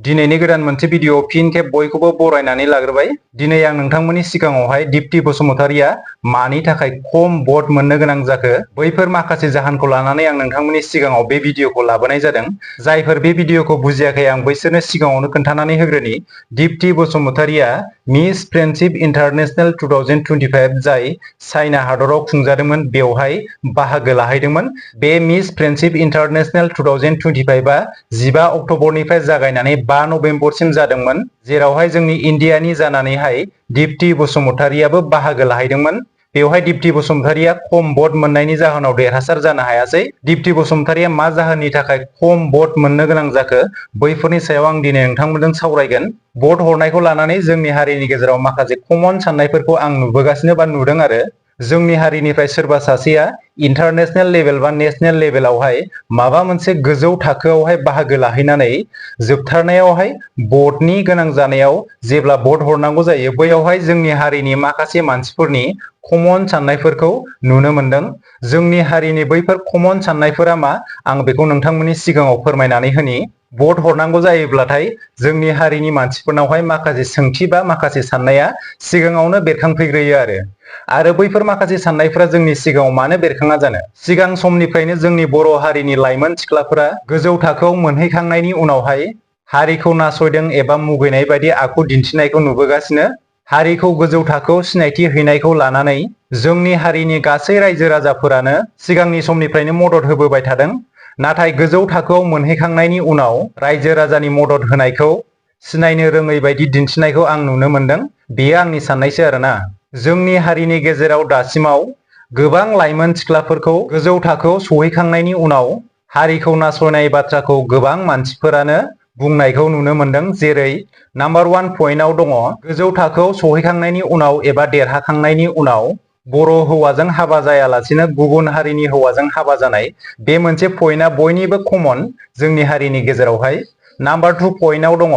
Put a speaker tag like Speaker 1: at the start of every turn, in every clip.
Speaker 1: दिनैनि गोदान मोनसे भिडिअ फिन खेब बयखौबो बरायनानै लाग्रोबाय। दिनै आं नोंथांमोननि सिगाङावहाय दिप्ति बसुमतारीया मानि थाखाय खम भट मोननो गोनां जाखो बैफोर माखासे जाहोनखौ लानानै आं नोंथांमोननि सिगाङाव बे भिडिअखौ लाबोनाय जादों। जायफोर बे भिडिअखौ बुजियाखै आं बैसोरनो सिगाङावनो खोन्थानानै होग्रोनि। दिप्ति बसुमतारीया मिस फ्रेन्डशिप इन्टारनेशनेल 2025 जाय चाइना हादराव खुंजादोंमोन बेवहाय बाहागो लाहैदोंमोन। बे मिस फ्रेन्डशिप इन्टारनेशनेल 2025 आ 15 अक्ट'बरनिफ्राय जागायनानै 5 नभेम्बरसिम जादोंमोन, जेरावहाय जोंनि इन्डियानि जानानैहाय दिप्ति बसुमतारीयाबो बाहागो लाहैदोंमोन। बेवहाय दिप्ति बसुमतारीया खम भट मोननायनि जाहोनाव देरहासार जानो हायासै। दिप्ति बसुमतारीया मा जाहोननि थाखाय खम भट मोननो गोनां जाखो बैफोरनि सायाव आं दिनै नोंथांमोनजों सावरायगोन। भट हरनायखौ लानानै जोंनि हारिनि गेजेराव माखासे कमन साननायफोरखौ आं नुबोगासिनो बा नुदों आरो। जोंनि हारिनिफ्राय सोरबा सासेया इन्टारनेशनेल लेभेल बा नेशनेल लेभेलावहाय माबा मोनसे गोजौ थाखोआवहाय बाहागो लाहैनानै जोबथारनायावहाय भटनि गोनां जानायाव जेब्ला भट हरनांगौ जायो बैयावहाय जोंनि हारिनि माखासे मानसिफोरनि कमन साननायफोरखौ नुनो मोनदों। जोंनि हारिनि बैफोर कमन साननायफोरा मा आं बेखौ नोंथांमोननि सिगाङाव फोरमायनानै होनि। भट हरनांगौ जायोब्लाथाय जोंनि हारिनि मानसिफोरनावहाय माखासे सोंथि बा माखासे साननाया सिगाङावनो बेरखांफैग्रोयो आरो बैफोर माखासे साननायफोरा जोंनि सिगाङाव मानो बेरखाङा जानो? सिगां समनिफ्रायनो जोंनि बर' हारिनि लाइमोन सिख्लाफोरा गोजौ थाखोआव मोनहैखांनायनि उनावहाय हारिखौ नासयदों एबा मुगैनाय बायदि आखु दिन्थिनायखौ नुबोगासिनो। हारिखौ गोजौ थाखोआव सिनायथि हैनायखौ लानानै जोंनि हारिनि गासै रायजो राजाफोरानो सिगांनि समनिफ्रायनो मदद होबोबाय थादों। नाथाय गोजौ थाखोआव मोनहैखांनायनि उनाव रायजो राजानि मदद होनायखौ सिनायनो रोङै बायदि दिन्थिनायखौ आं नुनो मोनदों। बेयो आंनि साननायसो आरोना। जोंनि हारिनि गेजेराव दासिमाव गोबां लाइमोन सिख्लाफोरखौ गोजौ थाखोआव सहैखांनायनि उनाव हारिखौ नासयनाय बाथ्राखौ गोबां मानसिफोरानो बुंनायखौ नुनो मोनदों। जेरै नाम्बार 1 पइन्टआव दङ गोजौ थाखोआव सहैखांनायनि उनाव एबा देरहाखांनायनि उनाव बर' हौवाजों हाबा जायालासिनो गुबुन हारिनि हौवाजों हाबा जानाय। बे मोनसे पइन्टआ बयनिबो कमन जोंनि हारिनि गेजेरावहाय। नाम्बार 2 पइन्टआव दङ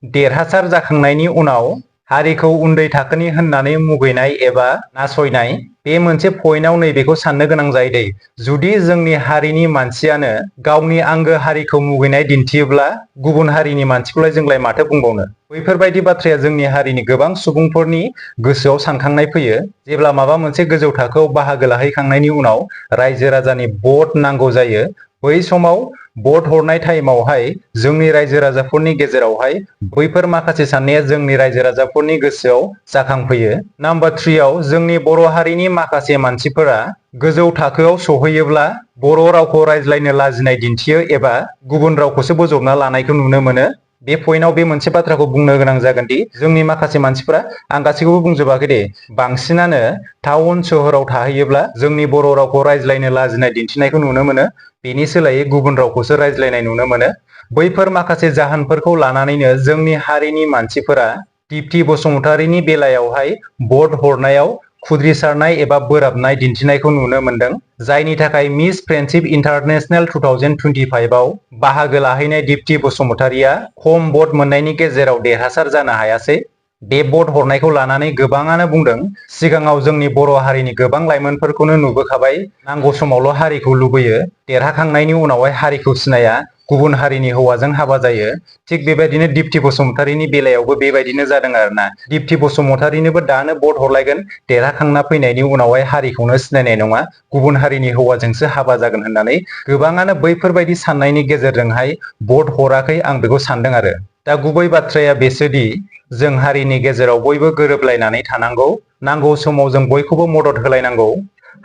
Speaker 1: देरहासार जाखांनायनि उनाव हारिखौ उन्दै थाखोनि होननानै मुगैनाय एबा नासयनाय। बे मोनसे पइन्टआव नैबेखौ साननो गोनां जायो दै, जुदि जोंनि हारिनि मानसियानो गावनि आंगो हारिखौ मुगैनाय दिन्थियोब्ला गुबुन हारिनि मानसिखौलाय जोंलाय माथो बुंबावनो? बैफोरबायदि बाथ्राया जोंनि हारिनि गोबां सुबुंफोरनि गोसोआव सानखांनाय फैयो। जेब्ला माबा मोनसे गोजौ थाखोआव बाहागो लाहैखांनायनि उनाव रायजो राजानि भट नांगौ जायो, बै समाव भट हरनाय टाइमावहाय जोंनि रायजो राजाफोरनि गेजेरावहाय बैफोर माखासे साननाया जोंनि रायजो राजाफोरनि गोसोआव जाखांफैयो। नाम्बार 3 आव जोंनि बर' हारिनि माखासे मानसिफोरा गोजौ थाखोआव सहैयोब्ला बर' रावखौ रायज्लायनो लाजिनाय दिन्थियो एबा गुबुन रावखौसो बोजबना लानायखौ नुनो मोनो। बे पइन्टआव बे मोनसे बाथ्राखौ बुंनो गोनां जागोन दि जोंनि माखासे मानसिफोरा, आं गासैखौबो बुंजोबाखै दे, बांसिनानो टाउन सोहोराव थाहैयोब्ला जोंनि बर' रावखौ रायज्लायनो लाजिनाय दिन्थिनायखौ नुनो मोनो। बेनि सोलायै गुबुन रावखौसो रायज्लायनाय नुनो मोनो। बैफोर माखासे जाहोनफोरखौ लानानैनो जोंनि हारिनि मानसिफोरा दिप्ति बसुमतारीनि बेलायावहाय भट हरनायाव खुद्रिसारनाय एबा बोराबनाय दिन्थिनायखौ नुनो मोनदों। जायनि थाखाय मिस फ्रेन्डशिप इन्टारनेशनेल 2025 आव बाहागो लाहैनाय दिप्ति बसुमतारीया खम भट मोननायनि गेजेराव देरहासार जानो हायासै। बे भट हरनायखौ लानानै गोबाङानो बुंदों, सिगाङाव जोंनि बर' हारिनि गोबां लाइमोनफोरखौनो नुबोखाबाय नांगौ समावल' हारिखौ लुबैयो, देरहाखांनायनि उनावहाय हारिखौ सिनाया, गुबुन हारिनि हौवाजों हाबा जायो। थिग बेबायदिनो दिप्ति बसुमतारीनि बेलायावबो बेबायदिनो जादों आरोना। दिप्ति बसुमतारीनोबो दानो भट हरलायगोन, देरहाखांना फैनायनि उनावहाय हारिखौनो सिनायनाय नङा, गुबुन हारिनि हौवाजोंसो हाबा जागोन होननानै गोबाङानो बैफोरबायदि साननायनि गेजेरजोंहाय भट हराखै आं बेखौ सानदों आरो। दा गुबै बाथ्राया बेसोदि जों हारिनि गेजेराव बयबो गोरोबलायनानै थानांगौ, नांगौ समाव जों बयखौबो मदद होलायनांगौ।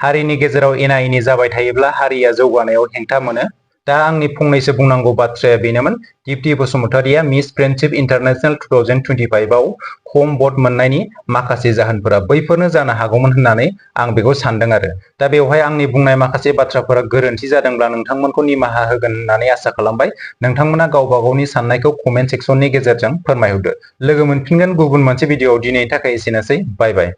Speaker 1: हारिनि गेजेराव एना एनि जाबाय थायोब्ला हारिया जौगानायाव हेंथा मोनो। दा आंनि फंनैसो बुंनांगौ बाथ्राया बेनोमोन। दिप्ति बसुमतारीया मिस फ्रेन्डशिप इन्टारनेशनेल 2025 आव खम भट मोननायनि माखासे जाहोनफोरा बैफोरनो जानो हागौमोन होननानै आं बेखौ सानदों आरो। दा बेवहाय आंनि बुंनाय माखासे बाथ्राफोरा गोरोन्थि जादोंब्ला नोंथांमोनखौ निमाहा होगोन होननानै आसा खालामबाय। नोंथांमोना गावबा गावनि साननायखौ कमेन्ट सेक्सननि गेजेरजों फोरमायहरदो। लोगो मोनफिनगोन गुबुन मोनसे भिडिअआव। दिनैनि थाखाय एसेनोसै। बाय बाय।